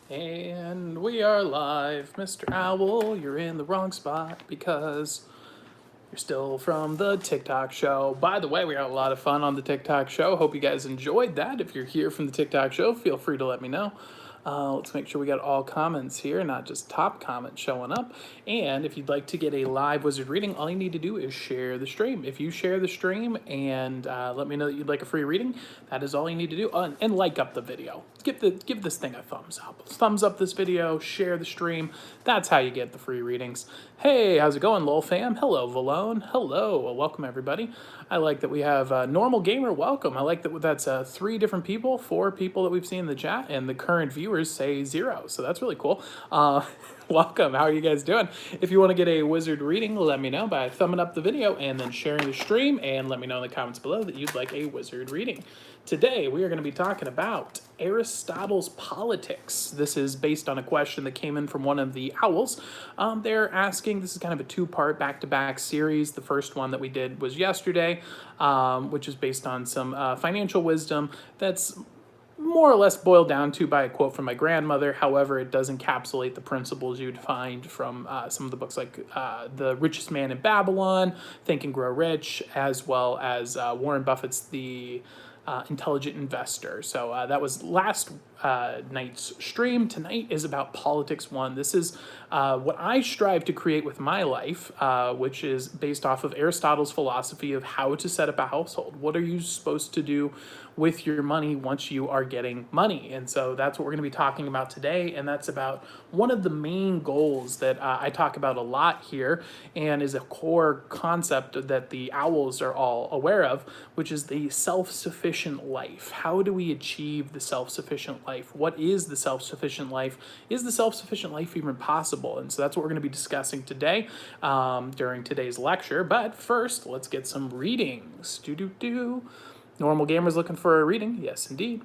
And we are live. Mr. Owl, you're in the wrong spot because you're still from the TikTok show. By the way, we had a lot of fun on the TikTok show. Hope you guys enjoyed that. If you're here from the TikTok show, feel free to let me know. Let's make sure we got all comments here, not just top comments showing up. And if you'd like to get a live wizard reading, all you need to do is share the stream. If you share the stream and let me know that you'd like a free reading, that is all you need to do. And like up the video. Give this thing a thumbs up. Thumbs up this video, share the stream. That's how you get the free readings. Hey, how's it going, LOL fam? Hello, Valone. Hello, welcome everybody. I like that we have Normal Gamer, welcome. I like that that's 3 different people, 4 people that we've seen in the chat, and the current viewers say 0, so that's really cool. Welcome, how are you guys doing? If you want to get a wizard reading, let me know by thumbing up the video and then sharing the stream, and let me know in the comments below that you'd like a wizard reading. Today, we are going to be talking about Aristotle's Politics. This is based on a question that came in from one of the owls. They're asking, this is kind of a 2-part back-to-back series. The first one that we did was yesterday, which is based on some financial wisdom that's more or less boiled down to by a quote from my grandmother. However, it does encapsulate the principles you'd find from some of the books like The Richest Man in Babylon, Think and Grow Rich, as well as Warren Buffett's The Intelligent Investor. So that was last night's stream. Tonight is about Politics 1. This is what I strive to create with my life, which is based off of Aristotle's philosophy of how to set up a household. What are you supposed to do with your money once you are getting money? And so that's what we're going to be talking about today, and that's about one of the main goals that I talk about a lot here, and is a core concept that the owls are all aware of, which is the self-sufficient life. How do we achieve the self-sufficient life? What is the self-sufficient life? Is the self-sufficient life even possible? And so that's what we're going to be discussing today during today's lecture. But first, let's get some readings. Normal Gamers looking for a reading? Yes, indeed.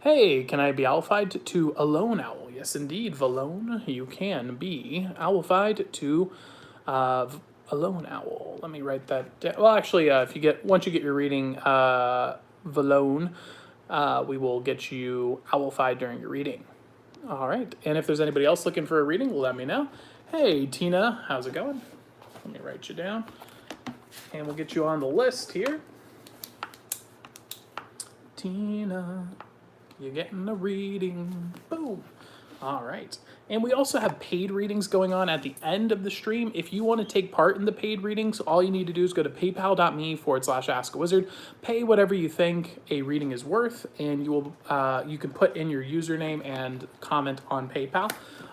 Hey, can I be owlified to a lone owl? Yes, indeed, Valone. You can be owlified to a lone owl. Let me write that down. Well, actually, once you get your reading, Valone, we will get you owlified during your reading. All right, and if there's anybody else looking for a reading, let me know. Hey, Tina, how's it going? Let me write you down, and we'll get you on the list here. Tina, you're getting a reading. Boom. All right. And we also have paid readings going on at the end of the stream. If you want to take part in the paid readings, all you need to do is go to paypal.me/askawizard, pay whatever you think a reading is worth, and you can put in your username and comment on PayPal.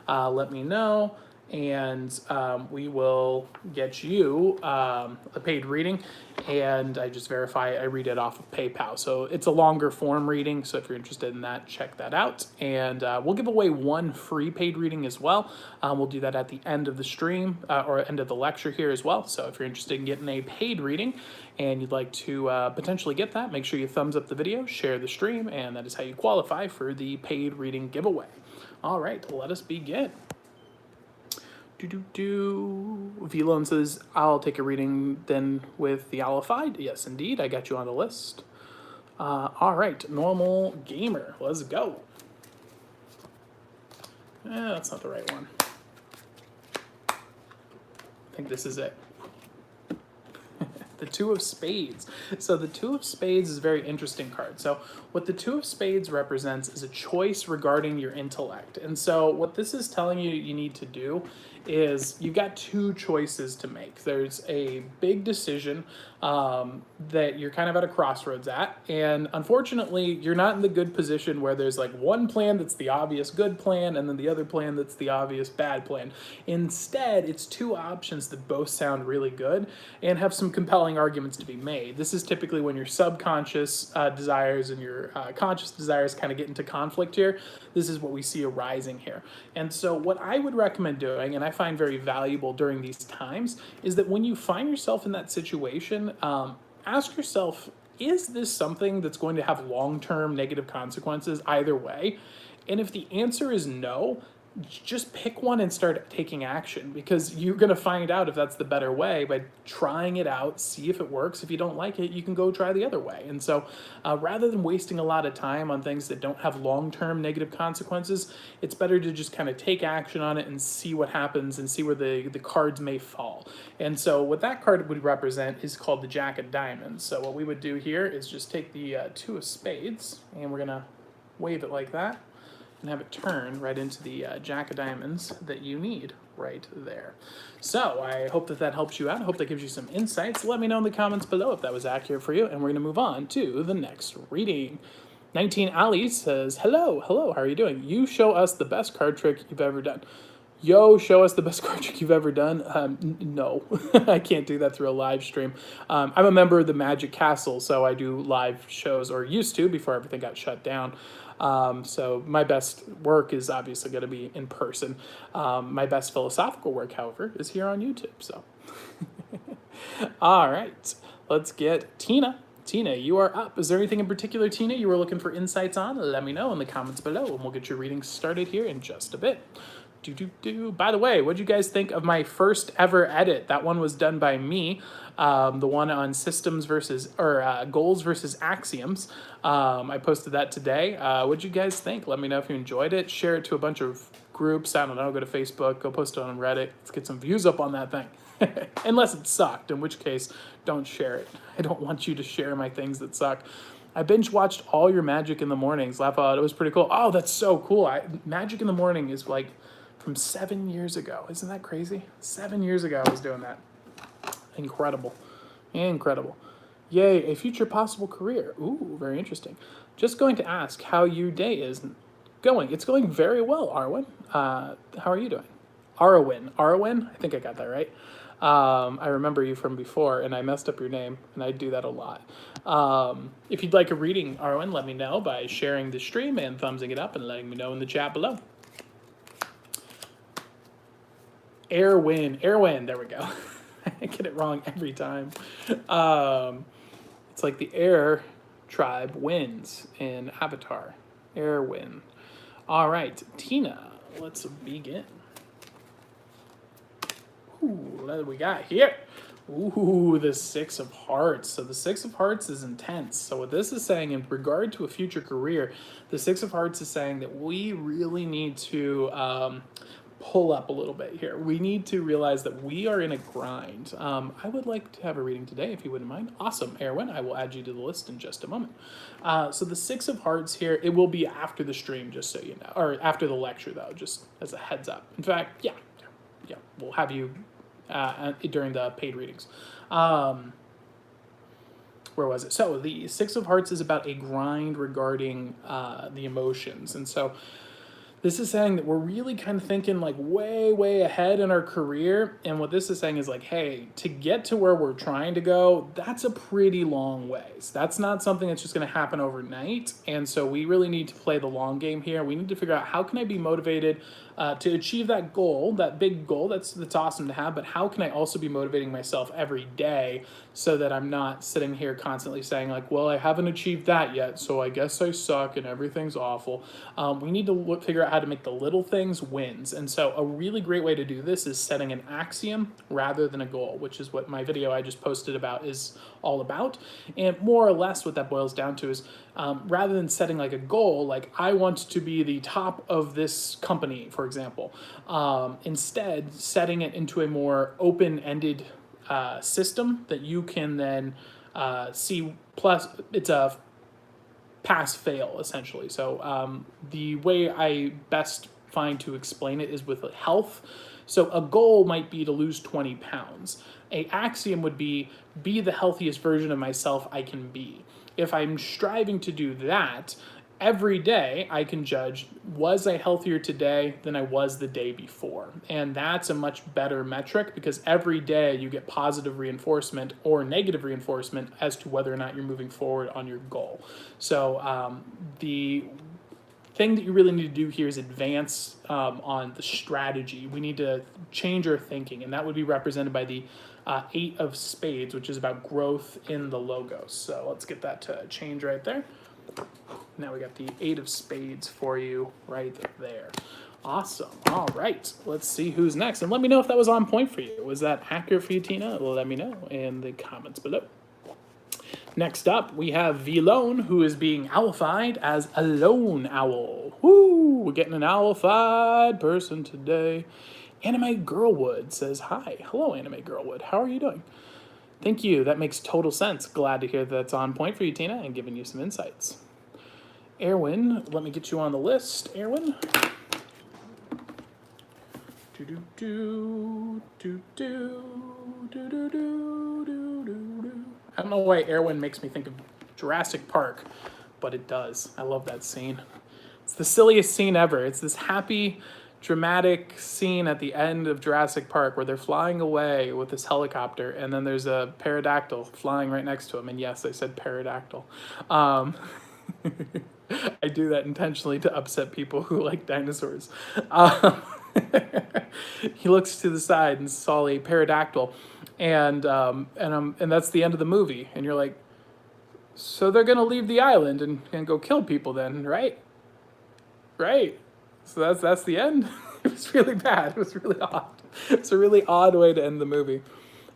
Let me know, and we will get you a paid reading, and I just verify I read it off of PayPal. So it's a longer form reading, so if you're interested in that, check that out. And we'll give away 1 free paid reading as well. We'll do that at the end of the stream, or end of the lecture here as well. So if you're interested in getting a paid reading and you'd like to potentially get that, make sure you thumbs up the video, share the stream, and that is how you qualify for the paid reading giveaway. All right, let us begin. Velon says, I'll take a reading then with the owlified. Yes, indeed. I got you on the list. All right. Normal Gamer. Let's go. That's not the right one. I think this is it. The 2 of Spades. So the 2 of Spades is a very interesting card. So what the 2 of Spades represents is a choice regarding your intellect. And so what this is telling you need to do is you've got 2 choices to make. There's a big decision that you're kind of at a crossroads at, and unfortunately you're not in the good position where there's like one plan that's the obvious good plan and then the other plan that's the obvious bad plan. Instead, it's 2 options that both sound really good and have some compelling arguments to be made. This is typically when your subconscious desires and your conscious desires kind of get into conflict here. This is what we see arising here. And so what I would recommend doing, and I find very valuable during these times, is that when you find yourself in that situation, ask yourself, is this something that's going to have long-term negative consequences either way? And if the answer is no, just pick one and start taking action, because you're going to find out if that's the better way by trying it out, see if it works. If you don't like it, you can go try the other way. And so rather than wasting a lot of time on things that don't have long-term negative consequences, it's better to just kind of take action on it and see what happens and see where the cards may fall. And so what that card would represent is called the Jack of Diamonds. So what we would do here is just take the two of spades, and we're going to wave it like that and have it turn right into the Jack of Diamonds that you need right there. So I hope that helps you out. I hope that gives you some insights. Let me know in the comments below if that was accurate for you, and we're going to move on to the next reading. 19 Ali says, hello, how are you doing? You show us the best card trick you've ever done. Yo, show us the best card trick you've ever done. No, I can't do that through a live stream. I'm a member of the Magic Castle, so I do live shows, or used to before everything got shut down. So my best work is obviously going to be in person. My best philosophical work, however, is here on YouTube. So, all right, let's get Tina. Tina, you are up. Is there anything in particular, Tina, you were looking for insights on? Let me know in the comments below, and we'll get your reading started here in just a bit. By the way, what'd you guys think of my first ever edit? That one was done by me. The one on systems versus, or goals versus axioms. I posted that today. What'd you guys think? Let me know if you enjoyed it. Share it to a bunch of groups. I don't know, go to Facebook, go post it on Reddit. Let's get some views up on that thing. Unless it sucked, in which case, don't share it. I don't want you to share my things that suck. I binge watched all your Magic in the Mornings. Laugh out. It was pretty cool. Oh, that's so cool. Magic in the Morning is like from 7 years ago. Isn't that crazy? 7 years ago I was doing that. Incredible. Incredible. Yay, a future possible career. Ooh, very interesting. Just going to ask how your day is going. It's going very well, Arwen. How are you doing? Arwen. I think I got that right. I remember you from before, and I messed up your name, and I do that a lot. If you'd like a reading, Arwen, let me know by sharing the stream and thumbsing it up and letting me know in the chat below. Erwin, there we go. I get it wrong every time. It's like the Air tribe wins in Avatar. Erwin. All right, Tina, let's begin. Ooh, what do we got here? Ooh, the Six of Hearts. So the Six of Hearts is intense. So what this is saying in regard to a future career, the Six of Hearts is saying that we really need to pull up a little bit here. We need to realize that we are in a grind. I would like to have a reading today, if you wouldn't mind. Awesome, Erwin. I will add you to the list in just a moment. So the Six of Hearts here, it will be after the stream, just so you know. Or after the lecture, though, just as a heads up. In fact, yeah, we'll have you during the paid readings. Where was it? So the Six of Hearts is about a grind regarding the emotions. And so this is saying that we're really kind of thinking like way ahead in our career. And what this is saying is like, hey, to get to where we're trying to go, that's a pretty long ways. That's not something that's just going to happen overnight. And so we really need to play the long game here. We need to figure out, how can I be motivated to achieve that goal, that big goal? That's awesome to have, but how can I also be motivating myself every day so that I'm not sitting here constantly saying like, well, I haven't achieved that yet, so I guess I suck and everything's awful. We need to figure out how to make the little things wins. And so a really great way to do this is setting an axiom rather than a goal, which is what my video I just posted about is all about. And more or less what that boils down to is rather than setting like a goal, like I want to be the top of this company, for example, instead setting it into a more open-ended system that you can then see. Plus it's a pass-fail essentially. So the way I best find to explain it is with health. So a goal might be to lose 20 pounds. A axiom would be the healthiest version of myself I can be. If I'm striving to do that, every day I can judge, was I healthier today than I was the day before? And that's a much better metric, because every day you get positive reinforcement or negative reinforcement as to whether or not you're moving forward on your goal. So the thing that you really need to do here is advance on the strategy. We need to change our thinking, and that would be represented by the Eight of Spades, which is about growth in the logos. So let's get that to change right there. Now we got the 8 of spades for you right there. Awesome. All right. Let's see who's next. And let me know if that was on point for you. Was that accurate for you, Tina? Let me know in the comments below. Next up, we have Vilone, who is being owlified as a lone owl. Woo! We're getting an owlified person today. Anime Girlwood says, hi. Hello, Anime Girlwood. How are you doing? Thank you. That makes total sense. Glad to hear that's on point for you, Tina, and giving you some insights. Erwin, let me get you on the list. Erwin. I don't know why Erwin makes me think of Jurassic Park, but it does. I love that scene. It's the silliest scene ever. It's this happy, dramatic scene at the end of Jurassic Park where they're flying away with this helicopter, and then there's a pterodactyl flying right next to him. And yes, I said pterodactyl. I do that intentionally to upset people who like dinosaurs. He looks to the side and saw a pterodactyl, and that's the end of the movie. And you're like, so they're gonna leave the island and go kill people then, right? Right. So that's the end. It was really bad. It was really odd. It's a really odd way to end the movie.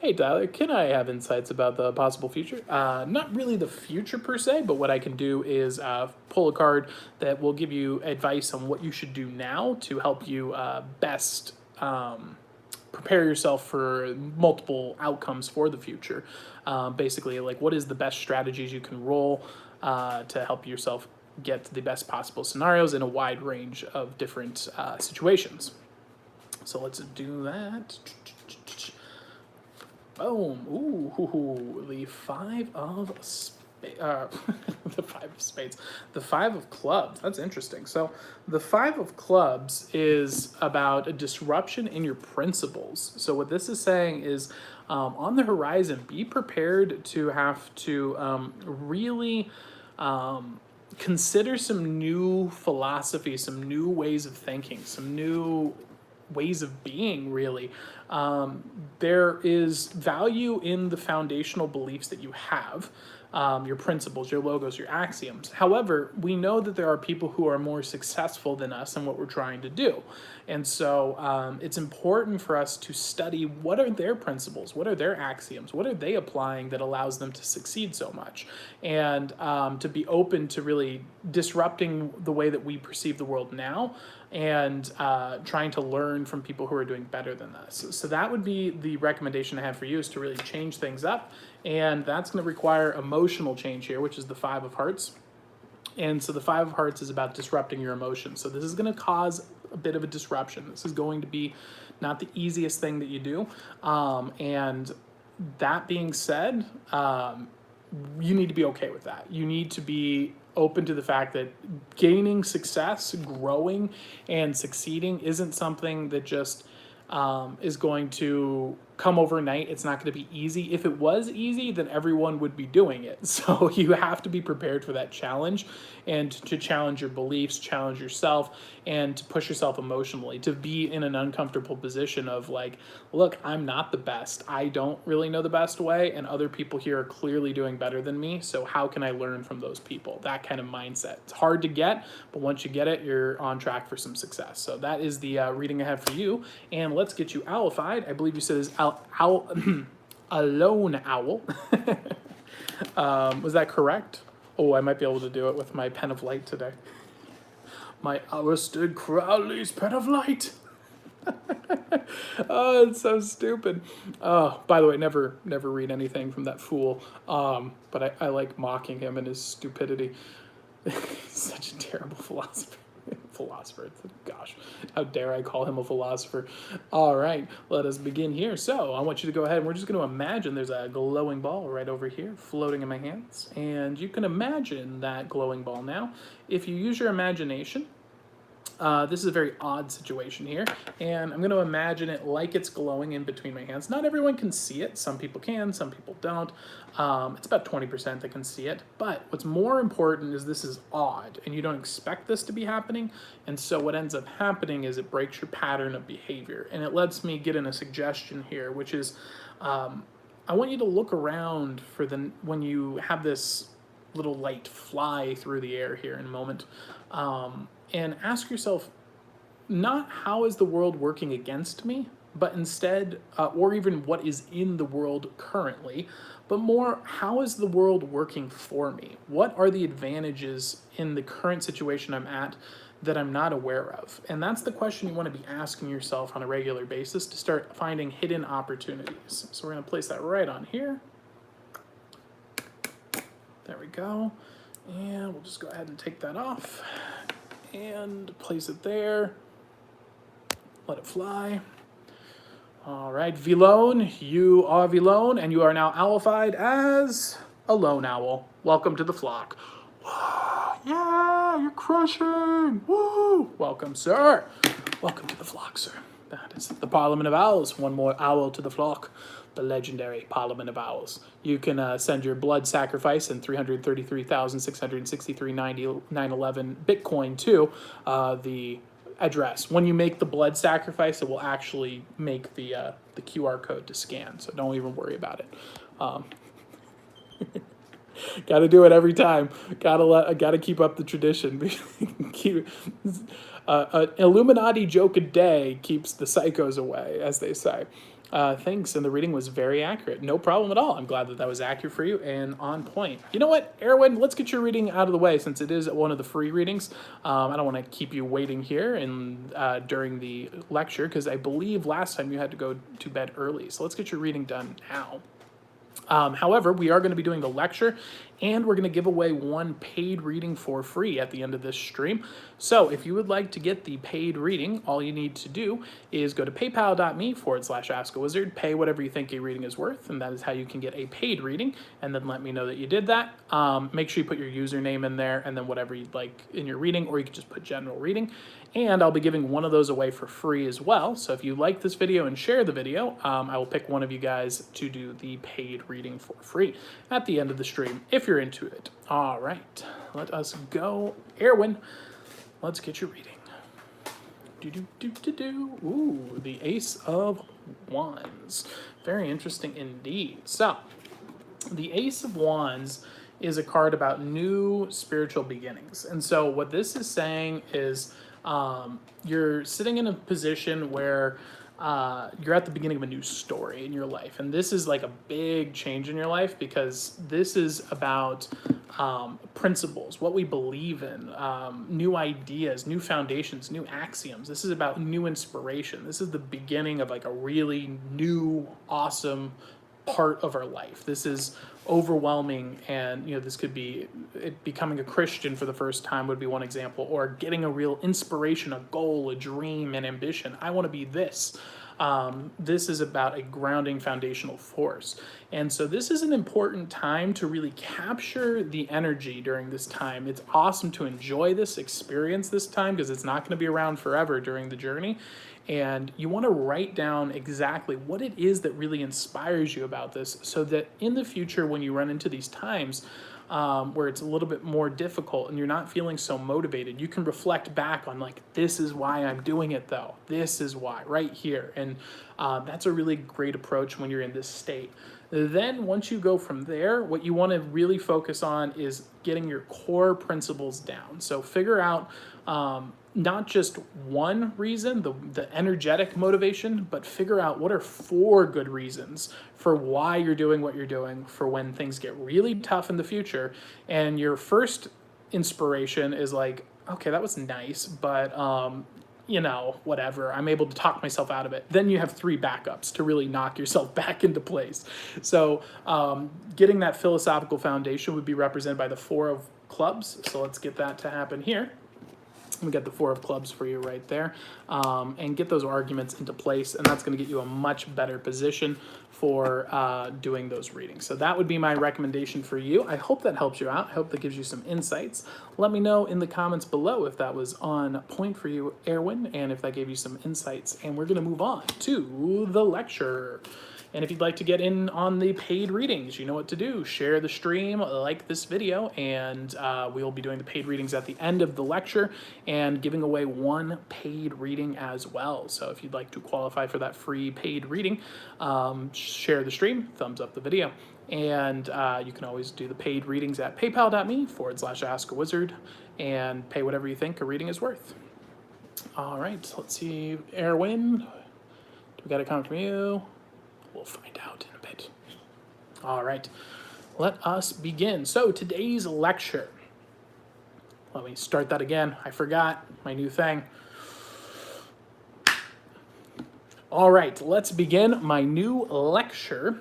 Hey, Tyler, can I have insights about the possible future? Not really the future per se, but what I can do is pull a card that will give you advice on what you should do now to help you best prepare yourself for multiple outcomes for the future. Basically, like what is the best strategies you can roll to help yourself get to the best possible scenarios in a wide range of different situations. So let's do that. Boom. Ooh, the 5 of spades. The 5 of spades. The 5 of clubs. That's interesting. So the 5 of clubs is about a disruption in your principles. So what this is saying is on the horizon, be prepared to have to really consider some new philosophy, some new ways of thinking, some new ways of being, really. There is value in the foundational beliefs that you have, your principles, your logos, your axioms. However, we know that there are people who are more successful than us in what we're trying to do. And so it's important for us to study what are their principles, what are their axioms, what are they applying that allows them to succeed so much, and to be open to really disrupting the way that we perceive the world now and trying to learn from people who are doing better than us. So that would be the recommendation I have for you, is to really change things up. And that's going to require emotional change here, which is the 5 of hearts. And so the 5 of hearts is about disrupting your emotions. So this is going to cause a bit of a disruption. This is going to be not the easiest thing that you do. And that being said, you need to be okay with that. You need to be open to the fact that gaining success, growing, and succeeding isn't something that just is going to come overnight. It's not going to be easy. If it was easy, then everyone would be doing it. So you have to be prepared for that challenge, and to challenge your beliefs, challenge yourself, and to push yourself emotionally, to be in an uncomfortable position of like, look, I'm not the best. I don't really know the best way, and other people here are clearly doing better than me. So how can I learn from those people? That kind of mindset. It's hard to get, but once you get it, you're on track for some success. So that is the reading I have for you. And let's get you owlified. I believe you said is a lone owl. Was that correct? Oh, I might be able to do it with my pen of light today. My Aleister Crowley's pen of light. Oh, it's so stupid. Oh, by the way, never read anything from that fool. But I like mocking him and his stupidity. He's such a terrible philosopher. Gosh, how dare I call him a philosopher. All right, let us begin here. So I want you to go ahead, and we're just going to imagine there's a glowing ball right over here floating in my hands, and you can imagine that glowing ball now. If you use your imagination, this is a very odd situation here, and I'm going to imagine it like it's glowing in between my hands. Not everyone can see it. Some people can, some people don't. It's about 20% that can see it, but what's more important is this is odd, and you don't expect this to be happening, and so what ends up happening is it breaks your pattern of behavior, and it lets me get in a suggestion here, which is I want you to look around for when you have this little light fly through the air here in a moment. And ask yourself, not how is the world working against me, but instead, or even what is in the world currently, but more, how is the world working for me? What are the advantages in the current situation I'm at that I'm not aware of? And that's the question you want to be asking yourself on a regular basis to start finding hidden opportunities. So we're going to place that right on here. There we go. And we'll just go ahead and take that off and place it there. Let it fly. All right, Vilone, you are Vilone, and you are now owlified as a lone owl. Welcome to the flock. Yeah, you're crushing. Woo! Welcome, sir. Welcome to the flock, sir. That is the Parliament of Owls. One more owl to the flock. The legendary Parliament of Owls. You can send your blood sacrifice and 333,663.911 Bitcoin to the address. When you make the blood sacrifice, it will actually make the QR code to scan. So don't even worry about it. Got to do it every time. Gotta keep up the tradition. Keep Illuminati joke a day keeps the psychos away, as they say. Thanks, and the reading was very accurate. No problem at all. I'm glad that that was accurate for you and on point. You know what, Erwin, let's get your reading out of the way since it is one of the free readings. I don't want to keep you waiting here during the lecture because I believe last time you had to go to bed early. So let's get your reading done now. However, we are going to be doing the lecture, and we're going to give away one paid reading for free at the end of this stream. So if you would like to get the paid reading, all you need to do is go to paypal.me/askawizard, pay whatever you think a reading is worth, and that is how you can get a paid reading, and then let me know that you did that. Make sure you put your username in there, and then whatever you'd like in your reading, or you can just put general reading. And I'll be giving one of those away for free as well. So if you like this video and share the video, I will pick one of you guys to do the paid reading for free at the end of the stream, if you're into it. All right, let us go. Erwin, let's get your reading. Ooh, the Ace of Wands. Very interesting indeed. So, the Ace of Wands is a card about new spiritual beginnings. And so what this is saying is you're sitting in a position where you're at the beginning of a new story in your life. And this is like a big change in your life because this is about principles, what we believe in, new ideas, new foundations, new axioms. This is about new inspiration. This is the beginning of like a really new, awesome part of our life. This is overwhelming, and this could be becoming a Christian for the first time would be one example, or getting a real inspiration, a goal, a dream, an ambition. I want to be this. This is about a grounding foundational force. And so this is an important time to really capture the energy during this time. It's awesome to enjoy this experience this time because it's not going to be around forever during the journey. And you want to write down exactly what it is that really inspires you about this so that in the future, when you run into these times where it's a little bit more difficult and you're not feeling so motivated, you can reflect back on like, this is why I'm doing it though. This is why right here. And that's a really great approach when you're in this state. Then once you go from there, what you want to really focus on is getting your core principles down. So figure out not just one reason, the energetic motivation, but figure out what are 4 good reasons for why you're doing what you're doing for when things get really tough in the future. And your first inspiration is like, okay, that was nice, but whatever, I'm able to talk myself out of it. Then you have 3 backups to really knock yourself back into place. So getting that philosophical foundation would be represented by the 4 of clubs. So let's get that to happen here. We got the 4 of clubs for you right there, and get those arguments into place, and that's going to get you a much better position for doing those readings. So that would be my recommendation for you. I hope that helps you out. I hope that gives you some insights. Let me know in the comments below if that was on point for you, Erwin, and if that gave you some insights. And we're going to move on to the lecture. And if you'd like to get in on the paid readings, you know what to do. Share the stream, like this video, and we'll be doing the paid readings at the end of the lecture and giving away one paid reading as well. So if you'd like to qualify for that free paid reading, share the stream, thumbs up the video. And you can always do the paid readings at paypal.me/askawizard and pay whatever you think a reading is worth. All right, let's see. Erwin, do we got a comment from you? We'll find out in a bit. All right, let us begin. So today's lecture, let me start that again. I forgot my new thing. All right, let's begin my new lecture.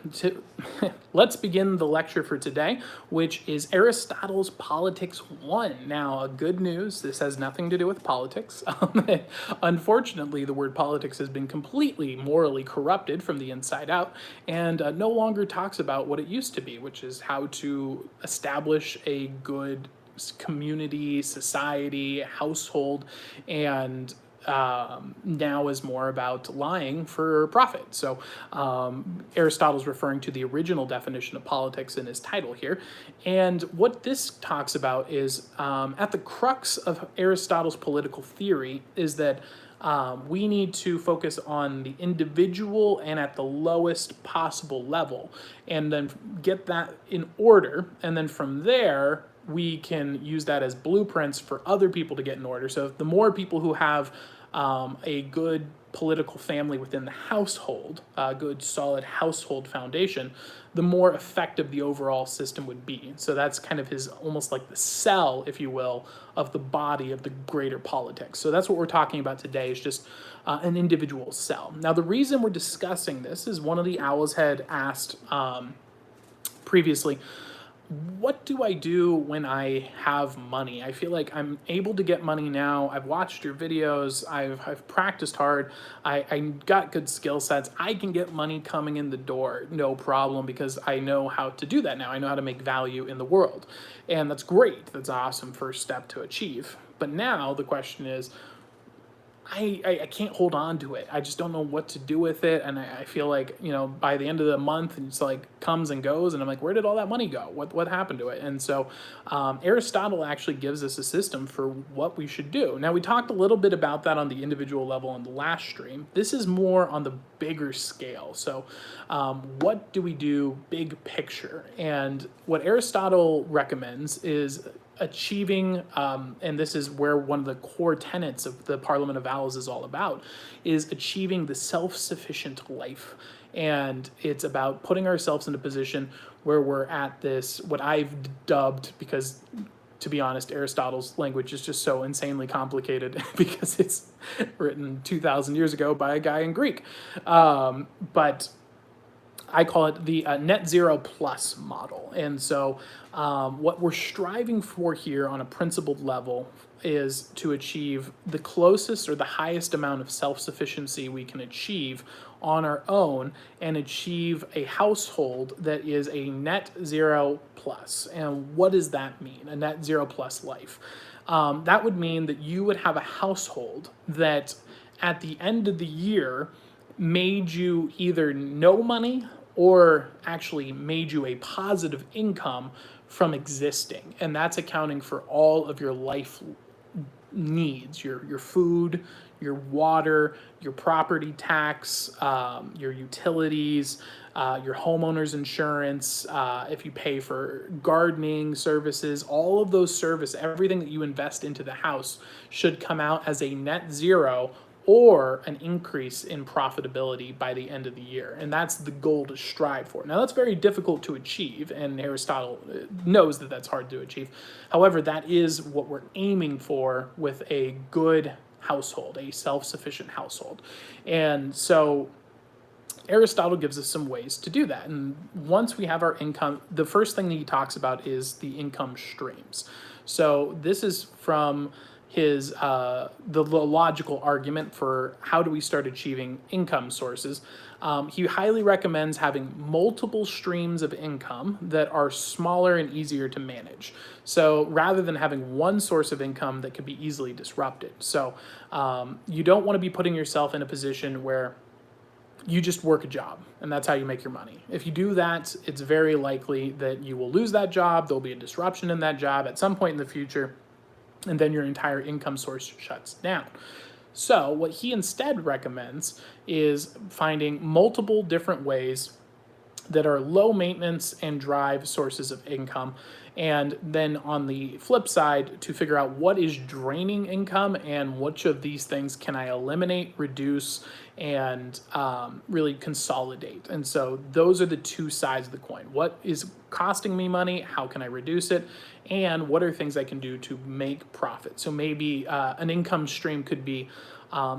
Let's begin the lecture for today, which is Aristotle's Politics 1. Now, good news, this has nothing to do with politics. Unfortunately, the word politics has been completely morally corrupted from the inside out and no longer talks about what it used to be, which is how to establish a good community, society, household, and now is more about lying for profit. So Aristotle's referring to the original definition of politics in his title here. And what this talks about is at the crux of Aristotle's political theory is that we need to focus on the individual and at the lowest possible level, and then get that in order. And then from there, we can use that as blueprints for other people to get in order. So the more people who have a good political family within the household, a good solid household foundation, the more effective the overall system would be. So that's kind of his, almost like the cell, if you will, of the body of the greater politics. So that's what we're talking about today, is just an individual cell. Now, the reason we're discussing this is one of the owls had asked previously, what do I do when I have money? I feel like I'm able to get money now. I've watched your videos. I've practiced hard. I got good skill sets. I can get money coming in the door, no problem, because I know how to do that now. I know how to make value in the world. And that's great. That's an awesome first step to achieve. But now the question is, I can't hold on to it. I just don't know what to do with it. And I feel like, you know, by the end of the month, it's like comes and goes. And I'm like, where did all that money go? What happened to it? And so Aristotle actually gives us a system for what we should do. Now, we talked a little bit about that on the individual level on the last stream. This is more on the bigger scale. So what do we do big picture? And what Aristotle recommends is achieving, and this is where one of the core tenets of the Parliament of Owls is all about, is achieving the self-sufficient life. And it's about putting ourselves in a position where we're at this, what I've dubbed, because to be honest, Aristotle's language is just so insanely complicated because it's written 2,000 years ago by a guy in Greek. But I call it the net zero plus model. And so what we're striving for here on a principled level is to achieve the closest or the highest amount of self-sufficiency we can achieve on our own and achieve a household that is a net zero plus. And what does that mean, a net zero plus life? That would mean that you would have a household that at the end of the year made you either no money or actually made you a positive income from existing. And that's accounting for all of your life needs, your food, your water, your property tax, your utilities, your homeowner's insurance, if you pay for gardening services, all of those services, everything that you invest into the house should come out as a net zero or an increase in profitability by the end of the year. And that's the goal to strive for. Now, that's very difficult to achieve, and Aristotle knows that that's hard to achieve. However, that is what we're aiming for with a good household, a self-sufficient household. And so Aristotle gives us some ways to do that. And once we have our income, the first thing that he talks about is the income streams. So this is from his the logical argument for how do we start achieving income sources. He highly recommends having multiple streams of income that are smaller and easier to manage. So rather than having one source of income that can be easily disrupted. So you don't want to be putting yourself in a position where you just work a job and that's how you make your money. If you do that, it's very likely that you will lose that job. There'll be a disruption in that job at some point in the future, and then your entire income source shuts down. So, what he instead recommends is finding multiple different ways that are low maintenance and drive sources of income. And then on the flip side, to figure out what is draining income and which of these things can I eliminate, reduce, and really consolidate. And so those are the two sides of the coin. What is costing me money? How can I reduce it? And what are things I can do to make profit? So maybe an income stream could be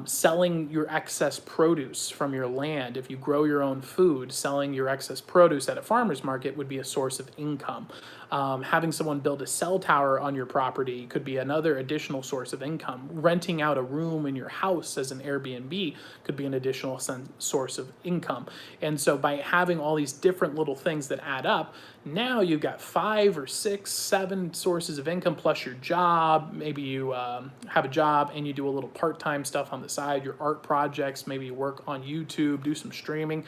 selling your excess produce from your land. If you grow your own food, selling your excess produce at a farmer's market would be a source of income. Having someone build a cell tower on your property could be another additional source of income. Renting out a room in your house as an Airbnb could be an additional source of income. And so by having all these different little things that add up, now you've got 5 or 6, 7 sources of income plus your job. Maybe you have a job and you do a little part-time stuff on the side, your art projects, maybe you work on YouTube, do some streaming.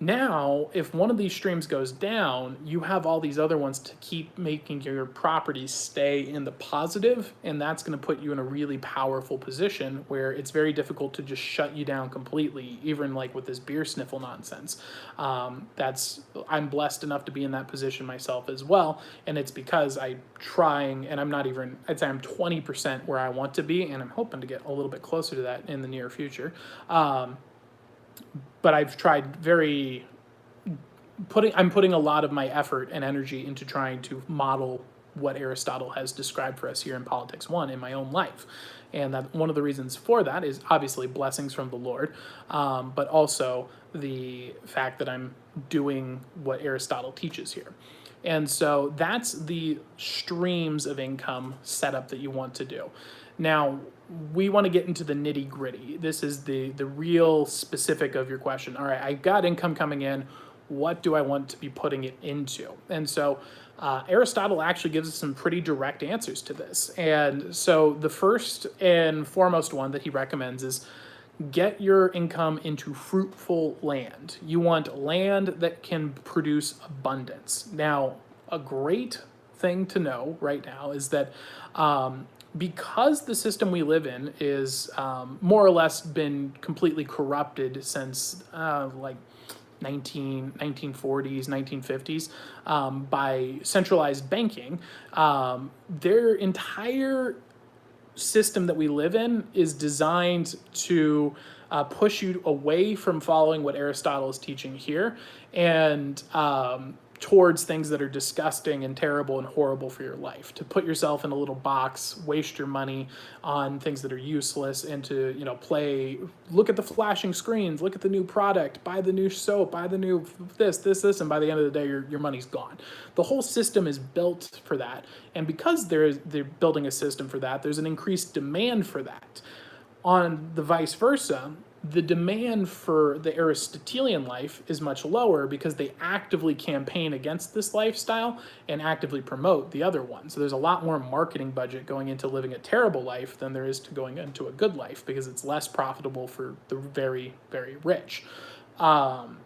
Now, if one of these streams goes down, you have all these other ones to keep making your property stay in the positive, and that's going to put you in a really powerful position where it's very difficult to just shut you down completely, even like with this beer sniffle nonsense. I'm blessed enough to be in that position myself as well, and it's because I'm trying, and I'd say I'm 20% where I want to be, and I'm hoping to get a little bit closer to that in the near future. But I've tried I'm putting a lot of my effort and energy into trying to model what Aristotle has described for us here in Politics 1 in my own life. And that one of the reasons for that is obviously blessings from the Lord, but also the fact that I'm doing what Aristotle teaches here. And so that's the streams of income setup that you want to do. Now, we want to get into the nitty gritty. This is the real specific of your question. All right, I've got income coming in. What do I want to be putting it into? And so Aristotle actually gives us some pretty direct answers to this. And so the first and foremost one that he recommends is get your income into fruitful land. You want land that can produce abundance. Now, a great thing to know right now is that because the system we live in is more or less been completely corrupted since like 1940s, 1950s by centralized banking, their entire system that we live in is designed to push you away from following what Aristotle is teaching here and towards things that are disgusting and terrible and horrible for your life, to put yourself in a little box, waste your money on things that are useless, and to look at the flashing screens, look at the new product, buy the new soap, buy the new this, and by the end of the day your money's gone. The whole system is built for that, and because they're building a system for that, there's an increased demand for that. On the vice versa, the demand for the Aristotelian life is much lower because they actively campaign against this lifestyle and actively promote the other one. So there's a lot more marketing budget going into living a terrible life than there is to going into a good life because it's less profitable for the very, very rich. And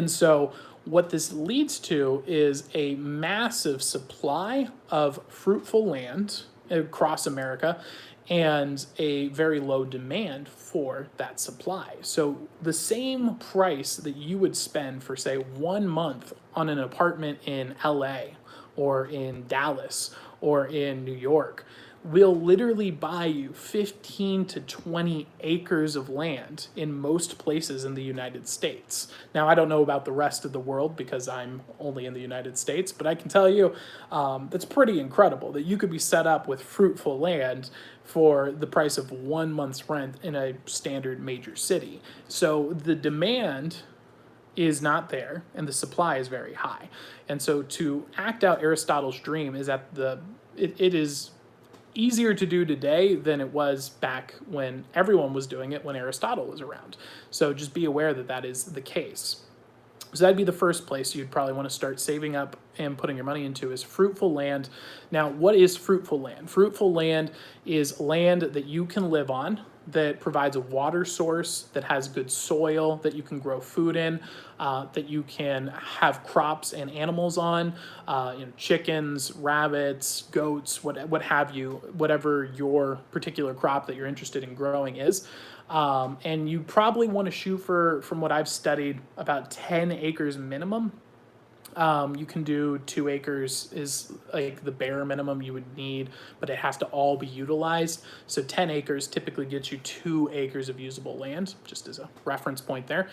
so what this leads to is a massive supply of fruitful land across America and a very low demand for that supply. So the same price that you would spend for, say, 1 month on an apartment in LA or in Dallas or in New York will literally buy you 15 to 20 acres of land in most places in the United States. Now, I don't know about the rest of the world because I'm only in the United States, but I can tell you that's pretty incredible that you could be set up with fruitful land for the price of 1 month's rent in a standard major city. So the demand is not there and the supply is very high. And so to act out Aristotle's dream is it is easier to do today than it was back when everyone was doing it when Aristotle was around. So just be aware that that is the case. So that'd be the first place you'd probably want to start saving up and putting your money into is fruitful land. Now, what is fruitful land? Fruitful land is land that you can live on, that provides a water source, that has good soil, that you can grow food in, that you can have crops and animals on, chickens, rabbits, goats, what have you, whatever your particular crop that you're interested in growing is. And you probably want to shoot for, from what I've studied, about 10 acres minimum. You can do 2 acres is like the bare minimum you would need, but it has to all be utilized. So 10 acres typically gets you 2 acres of usable land, just as a reference point there.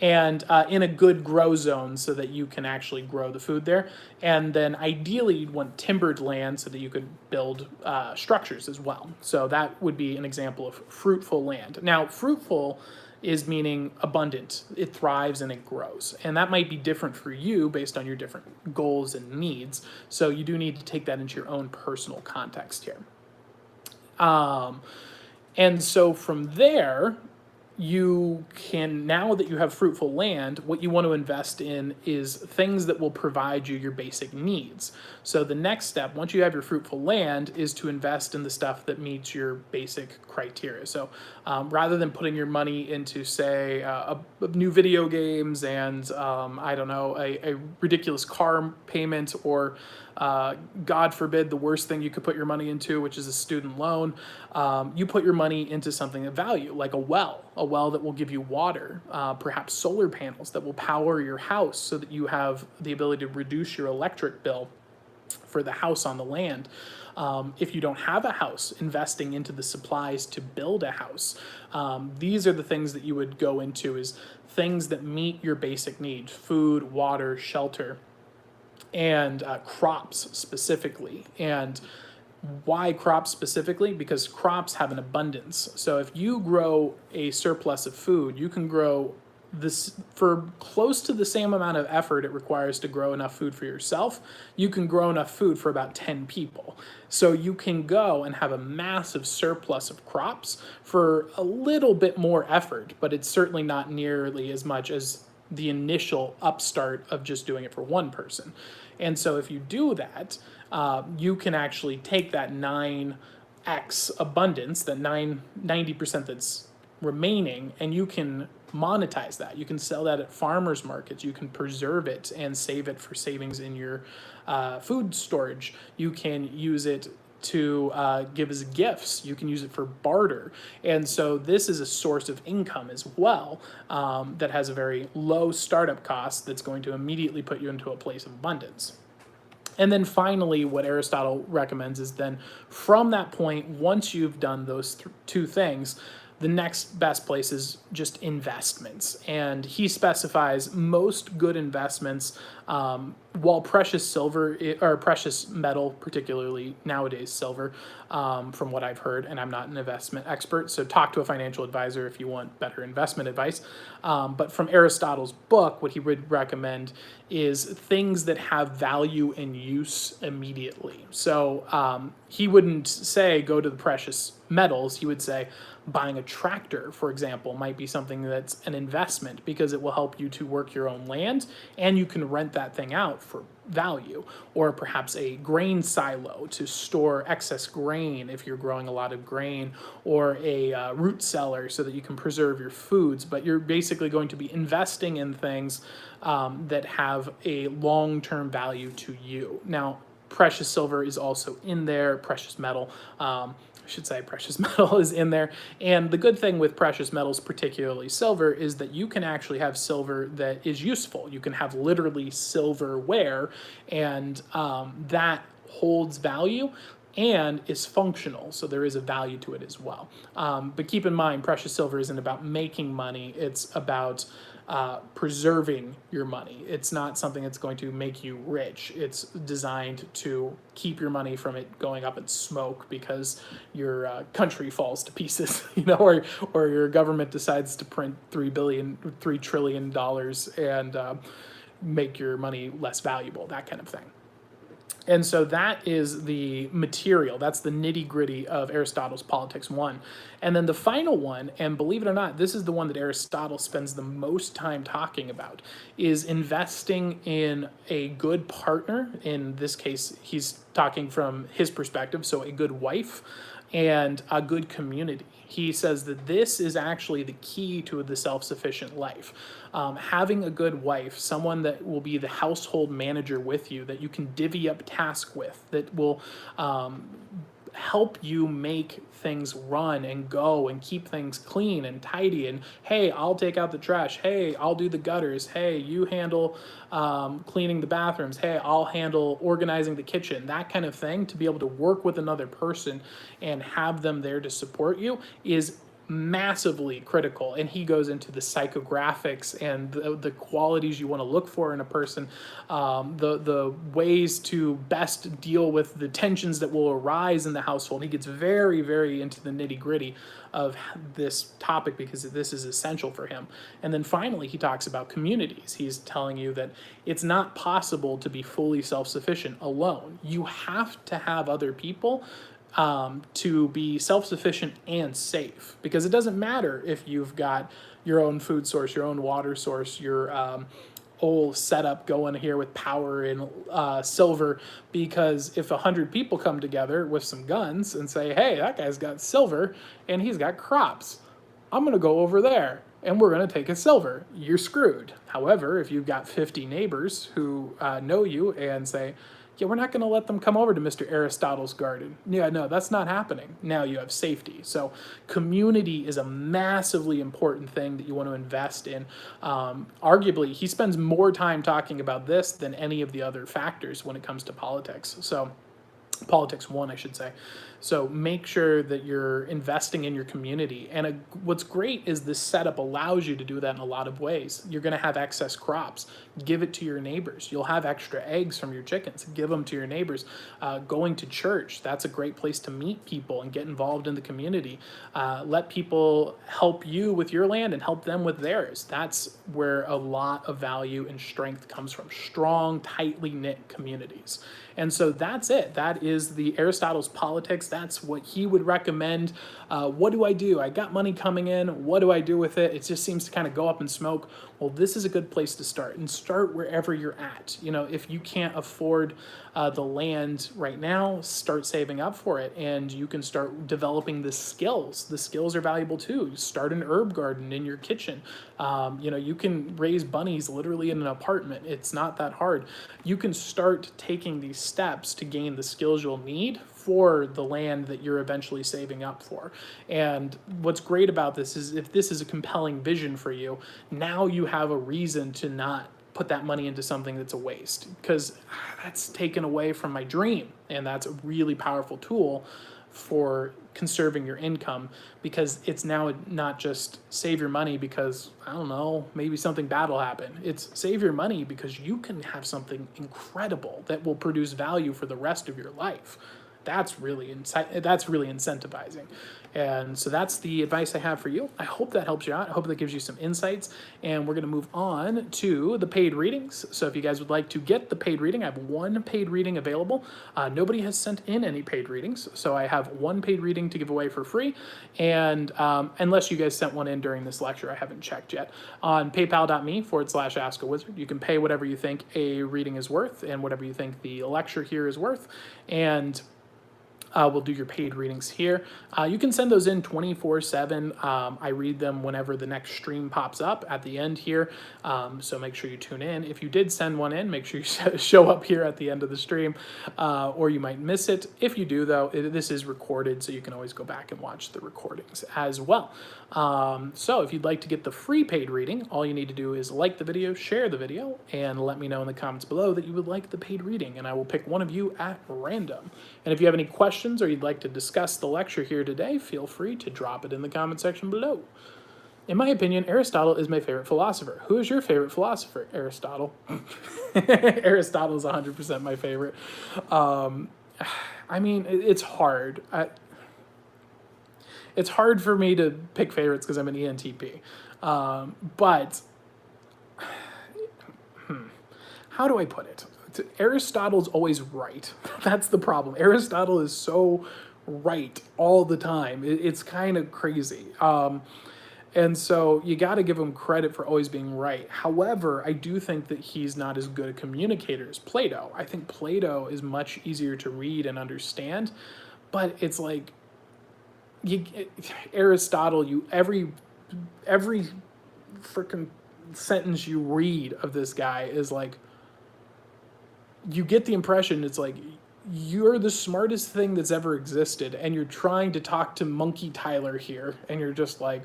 And in a good grow zone so that you can actually grow the food there. And then ideally you'd want timbered land so that you could build structures as well. So that would be an example of fruitful land. Now, fruitful is meaning abundant. It thrives and it grows. And that might be different for you based on your different goals and needs. So you do need to take that into your own personal context here. And so from there, you can, now that you have fruitful land, what you want to invest in is things that will provide you your basic needs. So the next step, once you have your fruitful land, is to invest in the stuff that meets your basic criteria. So rather than putting your money into, say, new video games and, I don't know, a ridiculous car payment, or God forbid, the worst thing you could put your money into, which is a student loan, you put your money into something of value, like a well that will give you water, perhaps solar panels that will power your house so that you have the ability to reduce your electric bill for the house on the land. If you don't have a house, investing into the supplies to build a house. These are the things that you would go into, is things that meet your basic needs: food, water, shelter, and crops specifically. And why crops specifically? Because crops have an abundance. So if you grow a surplus of food, you can grow this for close to the same amount of effort it requires to grow enough food for yourself. You can grow enough food for about 10 people. So you can go and have a massive surplus of crops for a little bit more effort, but it's certainly not nearly as much as the initial upstart of just doing it for one person. And so if you do that, you can actually take that 9x abundance, that 90% that's remaining, and you can monetize that. You can sell that at farmers markets. You can preserve it and save it for savings in your food storage. You can use it to give as gifts. You can use it for barter. And so this is a source of income as well, that has a very low startup cost that's going to immediately put you into a place of abundance. And then finally, what Aristotle recommends is then from that point, once you've done those two things, the next best place is just investments. And he specifies most good investments, while precious silver, or precious metal, particularly nowadays silver, from what I've heard, and I'm not an investment expert, so talk to a financial advisor if you want better investment advice. But from Aristotle's book, what he would recommend is things that have value and use immediately. So he wouldn't say go to the precious metals. He would say buying a tractor, for example, might be something that's an investment, because it will help you to work your own land and you can rent that thing out for value. Or perhaps a grain silo to store excess grain if you're growing a lot of grain, or a root cellar so that you can preserve your foods. But you're basically going to be investing in things that have a long-term value to you. Now, precious silver is also in there, precious metal. I should say precious metal is in there. And the good thing with precious metals, particularly silver, is that you can actually have silver that is useful. You can have literally silverware, and that holds value and is functional. So there is a value to it as well. But keep in mind, precious silver isn't about making money. It's about preserving your money. It's not something that's going to make you rich. It's designed to keep your money from it going up in smoke because your country falls to pieces, or your government decides to print $3 trillion and make your money less valuable, that kind of thing. And so that is the material. That's the nitty gritty of Aristotle's Politics 1. And then the final one, and believe it or not, this is the one that Aristotle spends the most time talking about, is investing in a good partner. In this case, he's talking from his perspective, so a good wife and a good community. He says that this is actually the key to the self-sufficient life. Having a good wife, someone that will be the household manager with you, that you can divvy up tasks with, that will help you make things run and go and keep things clean and tidy. And hey, I'll take out the trash. Hey, I'll do the gutters. Hey, you handle cleaning the bathrooms. Hey, I'll handle organizing the kitchen. That kind of thing, to be able to work with another person and have them there to support you, is massively critical. And he goes into the psychographics and the qualities you want to look for in a person, the ways to best deal with the tensions that will arise in the household. He gets very, very into the nitty gritty of this topic because this is essential for him. And then finally, he talks about communities. He's telling you that it's not possible to be fully self-sufficient alone. You have to have other people to be self-sufficient and safe, because it doesn't matter if you've got your own food source, your own water source, your whole setup going here with power and silver, because if 100 people come together with some guns and say, hey, that guy's got silver and he's got crops, I'm gonna go over there and we're gonna take his silver, you're screwed. However, if you've got 50 neighbors who know you and say, yeah, we're not going to let them come over to Mr. Aristotle's garden. Yeah, no, that's not happening. Now you have safety. So community is a massively important thing that you want to invest in. Arguably, he spends more time talking about this than any of the other factors when it comes to politics. So Politics 1, I should say. So make sure that you're investing in your community. And what's great is this setup allows you to do that in a lot of ways. You're going to have excess crops. Give it to your neighbors. You'll have extra eggs from your chickens. Give them to your neighbors. Going to church, that's a great place to meet people and get involved in the community. Let people help you with your land and help them with theirs. That's where a lot of value and strength comes from. Strong, tightly knit communities. And so that's it. That is the Aristotle's Politics. That's what he would recommend. What do I do? I got money coming in. What do I do with it? It just seems to kind of go up in smoke. Well, this is a good place to start, and start wherever you're at. You know, if you can't afford the land right now, start saving up for it, and you can start developing the skills. The skills are valuable too. Start an herb garden in your kitchen. You know, you can raise bunnies literally in an apartment. It's not that hard. You can start taking these steps to gain the skills you'll need for the land that you're eventually saving up for. And what's great about this is, if this is a compelling vision for you, now you have a reason to not put that money into something that's a waste, because that's taken away from my dream. And that's a really powerful tool for conserving your income, because it's now not just save your money because, I don't know, maybe something bad will happen. It's save your money because you can have something incredible that will produce value for the rest of your life. That's really incentivizing. And so that's the advice I have for you. I hope that helps you out. I hope that gives you some insights. And we're going to move on to the paid readings. So if you guys would like to get the paid reading, I have one paid reading available. Nobody has sent in any paid readings, so I have one paid reading to give away for free. And unless you guys sent one in during this lecture, I haven't checked yet. On paypal.me/askawizard, you can pay whatever you think a reading is worth and whatever you think the lecture here is worth. And we'll do your paid readings here. You can send those in 24/7. I read them whenever the next stream pops up at the end here. So make sure you tune in. If you did send one in, make sure you show up here at the end of the stream, or you might miss it. If you do, though, this is recorded, so you can always go back and watch the recordings as well. So if you'd like to get the free paid reading, all you need to do is like the video, share the video, and let me know in the comments below that you would like the paid reading, and I will pick one of you at random. And if you have any questions or you'd like to discuss the lecture here today, feel free to drop it in the comment section below. In my opinion, Aristotle is my favorite philosopher. Who is your favorite philosopher? Aristotle. Aristotle is 100% my favorite. I mean, it's hard. It's hard for me to pick favorites because I'm an ENTP. But how do I put it? Aristotle's always right. That's the problem. Aristotle is so right all the time. It's kind of crazy. And so you got to give him credit for always being right. However, I do think that he's not as good a communicator as Plato. I think Plato is much easier to read and understand, but it's like you, Aristotle. Every freaking sentence you read of this guy is like, you get the impression it's like you're the smartest thing that's ever existed, and you're trying to talk to Monkey Tyler here, and you're just like,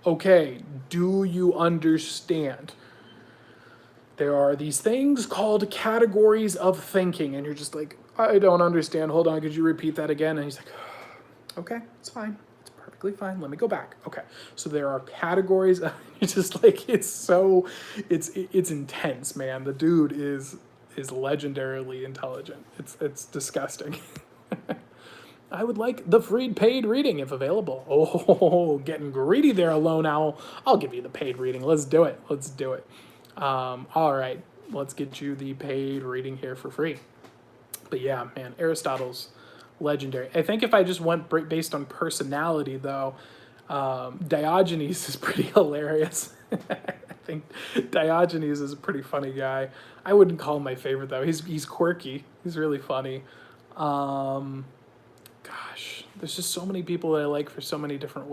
okay, do you understand? There are these things called categories of thinking, and you're just like, I don't understand. Hold on, could you repeat that again? And he's like, okay, it's fine. It's perfectly fine. Let me go back. Okay, so there are categories. It's just like, it's intense, man. The dude is legendarily intelligent. It's disgusting. I would like the free paid reading if available. Oh, getting greedy there, Alone Owl. I'll give you the paid reading. Let's do it. All right, let's get you the paid reading here for free. But yeah, man, Aristotle's legendary. I think if I just went based on personality, though, Diogenes is pretty hilarious. I think Diogenes is a pretty funny guy. I wouldn't call him my favorite, though. He's quirky. He's really funny. Gosh, there's just so many people that I like for so many different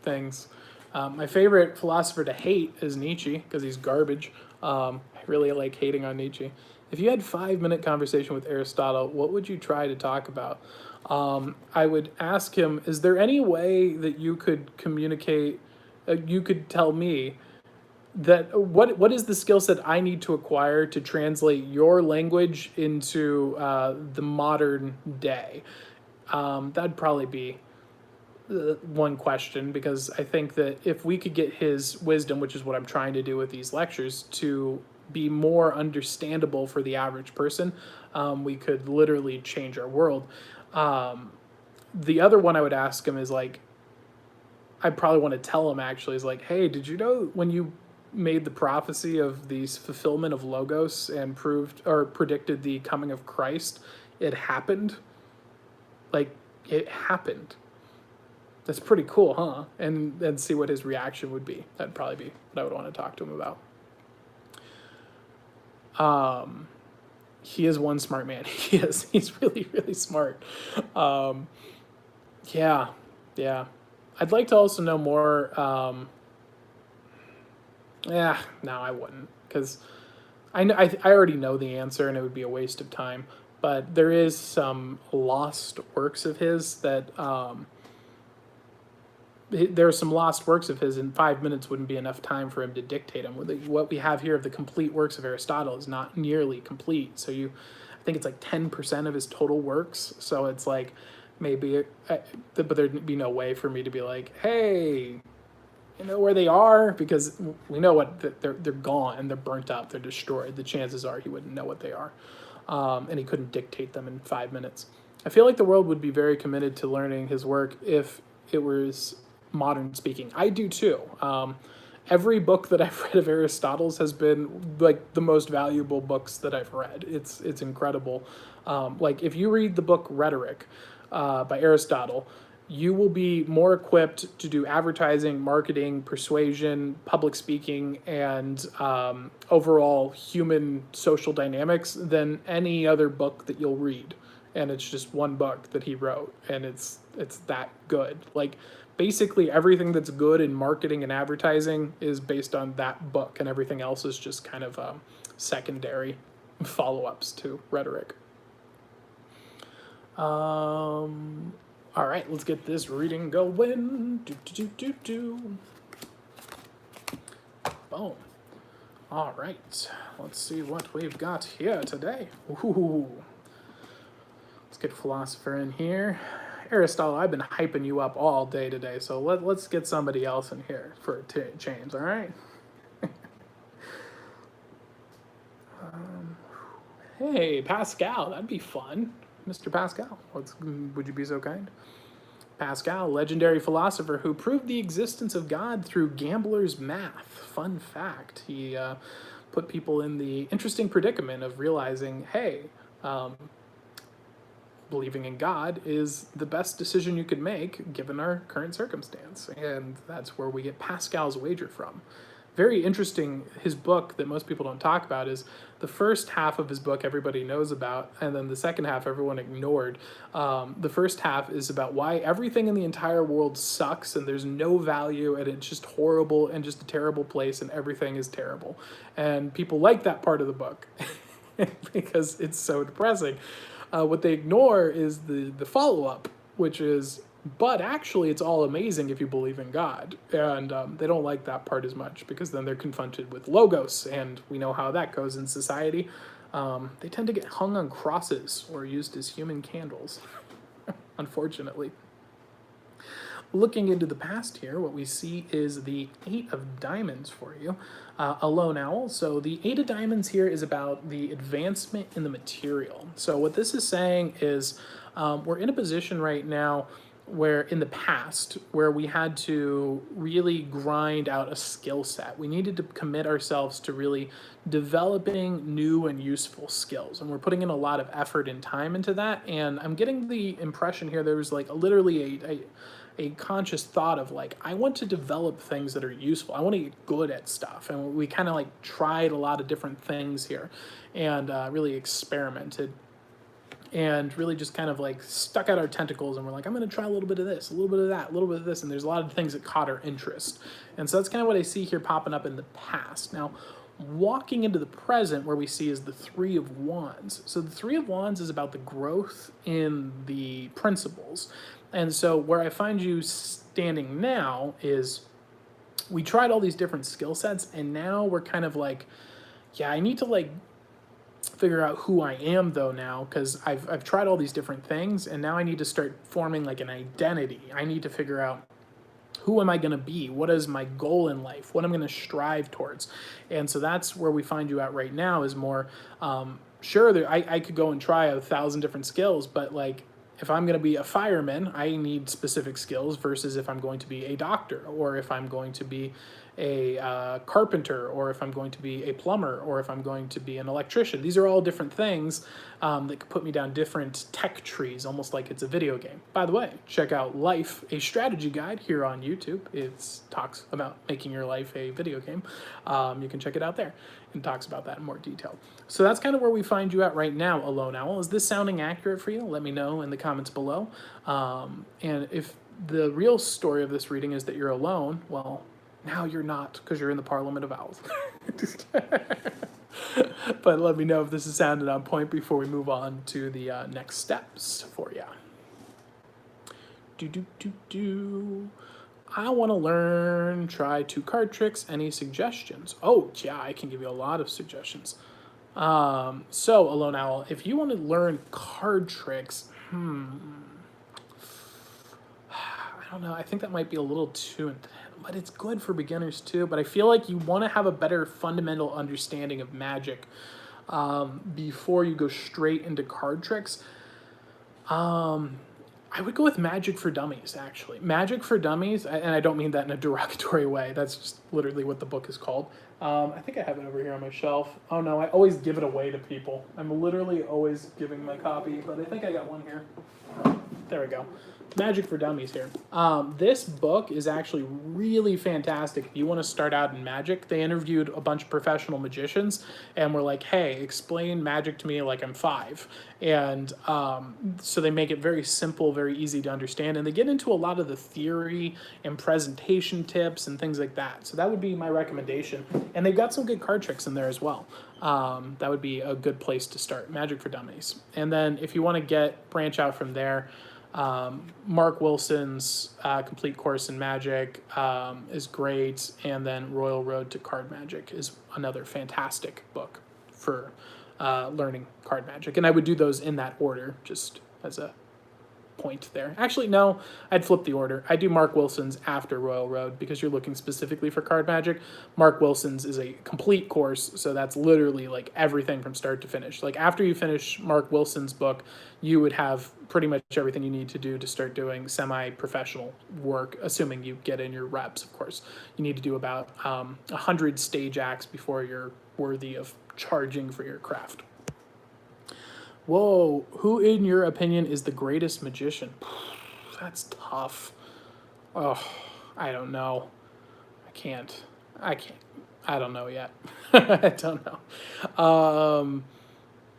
things. My favorite philosopher to hate is Nietzsche, because he's garbage. I really like hating on Nietzsche. If you had 5-minute conversation with Aristotle, what would you try to talk about? I would ask him, is there any way that you could communicate, you could tell me that what is the skill set I need to acquire to translate your language into the modern day? That'd probably be one question, because I think that if we could get his wisdom, which is what I'm trying to do with these lectures, to be more understandable for the average person, we could literally change our world. The other one I would ask him is like, I probably want to tell him actually, is like, hey, did you know when you made the prophecy of the fulfillment of Logos and predicted the coming of Christ, it happened? Like, it happened. That's pretty cool, huh? And then see what his reaction would be. That'd probably be what I would want to talk to him about. He is one smart man. He is. He's really, really smart. Yeah. I'd like to also know more. No, I wouldn't, because I already know the answer, and it would be a waste of time. But there is some lost works of his that there are some lost works of his, and 5 minutes wouldn't be enough time for him to dictate them. What we have here of the complete works of Aristotle is not nearly complete. So I think it's like 10% of his total works. So it's like maybe, but there'd be no way for me to be like, hey, you know where they are? Because we know they're gone, and they're burnt up, they're destroyed. The chances are he wouldn't know what they are. And he couldn't dictate them in 5 minutes. I feel like the world would be very committed to learning his work if it was modern speaking. I do too. Every book that I've read of Aristotle's has been like the most valuable books that I've read. It's incredible. Like if you read the book Rhetoric by Aristotle, you will be more equipped to do advertising, marketing, persuasion, public speaking, and overall human social dynamics than any other book that you'll read. And it's just one book that he wrote, and it's that good. Like basically everything that's good in marketing and advertising is based on that book, and everything else is just kind of secondary follow-ups to Rhetoric. All right, let's get this reading going. Boom. All right, let's see what we've got here today. Ooh. Let's get philosopher in here. Aristotle, I've been hyping you up all day today, so let's get somebody else in here for a change, all right? Hey, Pascal, that'd be fun. Mr. Pascal, would you be so kind? Pascal, legendary philosopher who proved the existence of God through gambler's math. Fun fact. He put people in the interesting predicament of realizing, hey, believing in God is the best decision you could make given our current circumstance. And that's where we get Pascal's wager from. Very interesting, his book that most people don't talk about is the first half of his book everybody knows about, and then the second half everyone ignored. The first half is about why everything in the entire world sucks and there's no value and it's just horrible and just a terrible place and everything is terrible. And people like that part of the book because it's so depressing. What they ignore is the follow-up, which is, but actually it's all amazing if you believe in God. And they don't like that part as much because then they're confronted with logos, and we know how that goes in society. They tend to get hung on crosses or used as human candles, unfortunately. Looking into the past here, what we see is the 8 of diamonds for you, a lone owl. So the 8 of diamonds here is about the advancement in the material. So what this is saying is we're in a position right now where in the past, where we had to really grind out a skill set. We needed to commit ourselves to really developing new and useful skills. And we're putting in a lot of effort and time into that. And I'm getting the impression here there was like literally a conscious thought of like, I want to develop things that are useful. I want to get good at stuff. And we kind of like tried a lot of different things here and really experimented and really just kind of like stuck out our tentacles and we're like, I'm going to try a little bit of this, a little bit of that, a little bit of this. And there's a lot of things that caught our interest. And so that's kind of what I see here popping up in the past. Now, walking into the present, where we see is the 3 of Wands. So the 3 of Wands is about the growth in the principles. And so where I find you standing now is we tried all these different skill sets and now we're kind of like, yeah, I need to like figure out who I am though now, because I've tried all these different things and now I need to start forming like an identity. I need to figure out who am I going to be? What is my goal in life? What I'm going to strive towards? And so that's where we find you at right now is more, sure, I could go and try 1,000 different skills, but like if I'm going to be a fireman, I need specific skills versus if I'm going to be a doctor or if I'm going to be a carpenter or if I'm going to be a plumber or if I'm going to be an electrician. These are all different things that could put me down different tech trees, almost like it's a video game. By the way, check out Life, a strategy guide here on YouTube. It talks about making your life a video game. You can check it out there and talks about that in more detail. So that's kind of where we find you at right now, Alone Owl. Is this sounding accurate for you? Let me know in the comments below. And if the real story of this reading is that you're alone, well, now you're not, because you're in the Parliament of Owls. But let me know if this is sounding on point before we move on to the next steps for you. I want to learn, try 2 card tricks. Any suggestions? Oh, yeah, I can give you a lot of suggestions. So, Alone Owl, if you want to learn card tricks, I don't know. I think that might be a little too intense, but it's good for beginners too. But I feel like you want to have a better fundamental understanding of magic before you go straight into card tricks. I would go with Magic for Dummies, actually. Magic for Dummies, and I don't mean that in a derogatory way. That's just literally what the book is called. I think I have it over here on my shelf. Oh no, I always give it away to people. I'm literally always giving my copy, but I think I got one here. There we go. Magic for Dummies here. This book is actually really fantastic if you want to start out in magic. They interviewed a bunch of professional magicians and were like, hey, explain magic to me like I'm 5. And so they make it very simple, very easy to understand. And they get into a lot of the theory and presentation tips and things like that. So that would be my recommendation. And they've got some good card tricks in there as well. That would be a good place to start. Magic for Dummies. And then if you want to branch out from there, Mark Wilson's Complete Course in Magic is great, and then Royal Road to Card Magic is another fantastic book for learning card magic. And I would do those in that order, just as a point there. Actually, no, I'd flip the order. I do Mark Wilson's after Royal Road because you're looking specifically for card magic. Mark Wilson's is a complete course, so that's literally like everything from start to finish. Like after you finish Mark Wilson's book, you would have pretty much everything you need to do to start doing semi-professional work, assuming you get in your reps, of course. You need to do about 100 stage acts before you're worthy of charging for your craft. Whoa, who in your opinion is the greatest magician? That's tough. Oh, I don't know. I can't. I don't know yet. I don't know.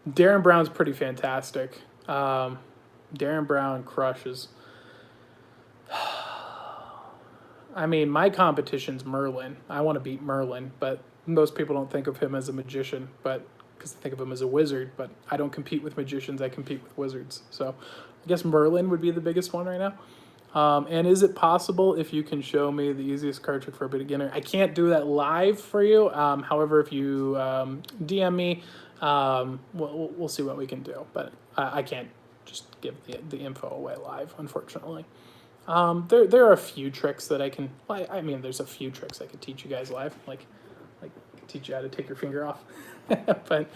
Darren Brown's pretty fantastic. Darren Brown crushes. I mean, my competition's Merlin. I want to beat Merlin, but most people don't think of him as a magician, but because they think of him as a wizard. But I don't compete with magicians; I compete with wizards. So, I guess Merlin would be the biggest one right now. And is it possible if you can show me the easiest card trick for a beginner? I can't do that for you. However, if you DM me, we'll see what we can do. But I can't just give the info away live, unfortunately. There are a few tricks that I can. I mean, there's a few tricks I could teach you guys live, like teach you how to take your finger off. But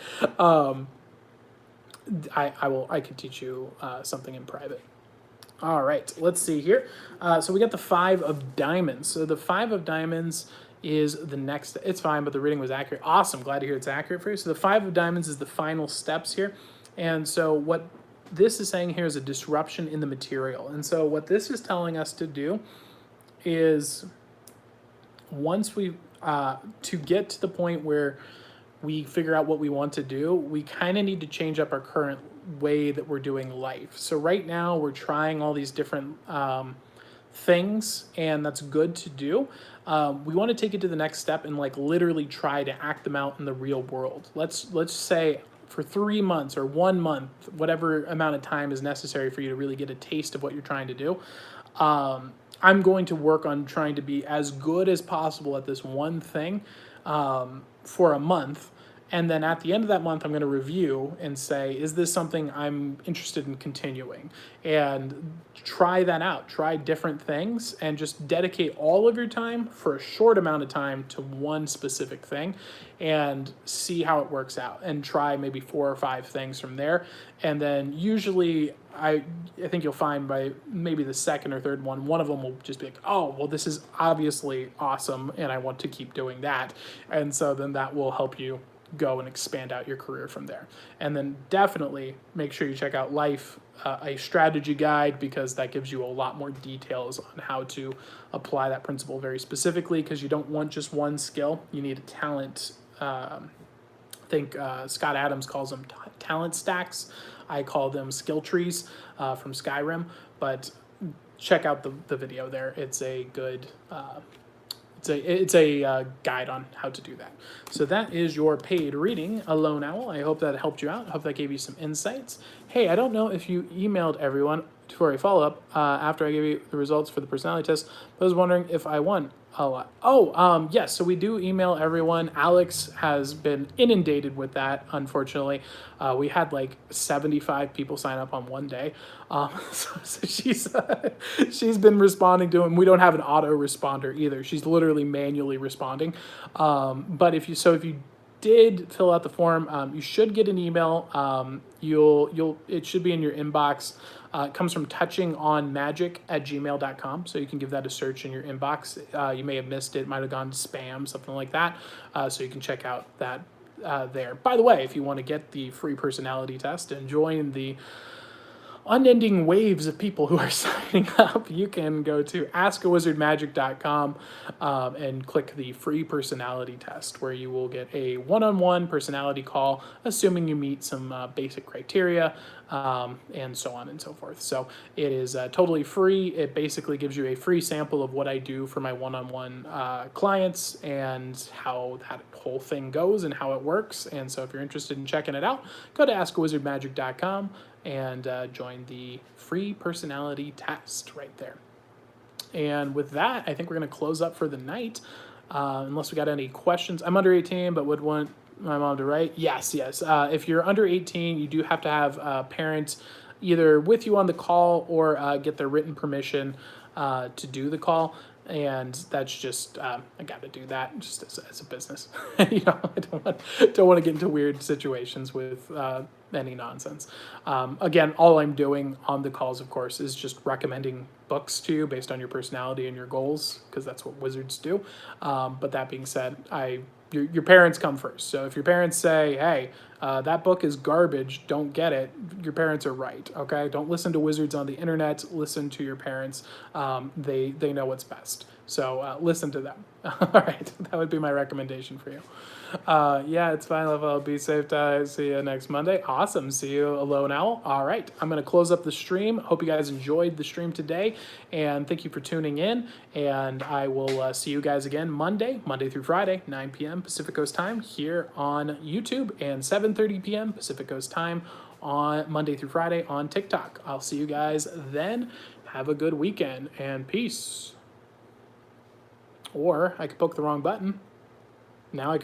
I could teach you something in private. All right, let's see here. So we got the 5 of diamonds. So the 5 of diamonds is the next. It's fine, but the reading was accurate. Awesome, glad to hear it's accurate for you. So the 5 of diamonds is the final steps here. And so what this is saying here is a disruption in the material. And so what this is telling us to do is once we, to get to the point where we figure out what we want to do, we kind of need to change up our current way that we're doing life. So right now we're trying all these different things, and that's good to do. We want to take it to the next step and like literally try to act them out in the real world. Let's say for 3 months or 1 month, whatever amount of time is necessary for you to really get a taste of what you're trying to do. I'm going to work on trying to be as good as possible at this one thing for a month. And then at the end of that month, I'm going to review and say, is this something I'm interested in continuing? And try that out. Try different things and just dedicate all of your time for a short amount of time to one specific thing and see how it works out. And try maybe 4 or 5 things from there. And then usually I think you'll find by maybe the second or third one of them will just be like, oh, well, this is obviously awesome and I want to keep doing that. And so then that will help you go and expand out your career from there. And then definitely make sure you check out Life, a strategy guide, because that gives you a lot more details on how to apply that principle very specifically, because you don't want just one skill. You need a talent. I think Scott Adams calls them talent stacks. I call them skill trees from Skyrim, but check out the video there. It's a good it's a guide on how to do that. So that is your paid reading, Alone Owl. I hope that helped you out. I hope that gave you some insights. Hey, I don't know if you emailed everyone for a follow-up after I gave you the results for the personality test, but I was wondering if I won a lot. Oh, yes, so we do email everyone. Alex has been inundated with that, unfortunately. We had like 75 people sign up on one day. So she's been responding to them. We don't have an autoresponder either. She's literally manually responding. But if you did fill out the form, you should get an email. It should be in your inbox. It comes from touchingonmagic@gmail.com, so you can give that a search in your inbox. You may have missed it, might have gone to spam, something like that. So you can check out that there. By the way, if you want to get the free personality test and join the unending waves of people who are signing up, you can go to askawizardmagic.com and click the free personality test, where you will get a one-on-one personality call, assuming you meet some basic criteria, and so on and so forth. So it is totally free. It basically gives you a free sample of what I do for my one-on-one clients and how that whole thing goes and how it works. And so if you're interested in checking it out, go to askawizardmagic.com and join the free personality test right there. And with that, I think we're going to close up for the night, unless we got any questions. I'm under 18, but would want my mom to write. Yes. If you're under 18, you do have to have parents either with you on the call or get their written permission to do the call. And that's just, I got to do that just as a business. I don't want to get into weird situations with any nonsense. Again, all I'm doing on the calls, of course, is just recommending books to you based on your personality and your goals, because that's what wizards do. But that being said, I your parents come first. So if your parents say, hey, that book is garbage, don't get it, your parents are right, okay? Don't listen to wizards on the internet, listen to your parents. They know what's best. So listen to them. All right, that would be my recommendation for you. Yeah, it's fine, level. Be safe, guys. See you next Monday. Awesome. See you, Alone Owl. All right, I'm going to close up the stream. Hope you guys enjoyed the stream today, and thank you for tuning in. And I will see you guys again Monday through Friday, 9 p.m. Pacific Coast time here on YouTube, and 7:30 p.m. Pacific Coast time on Monday through Friday on TikTok. I'll see you guys then. Have a good weekend, and peace. Or I could poke the wrong button. Now I could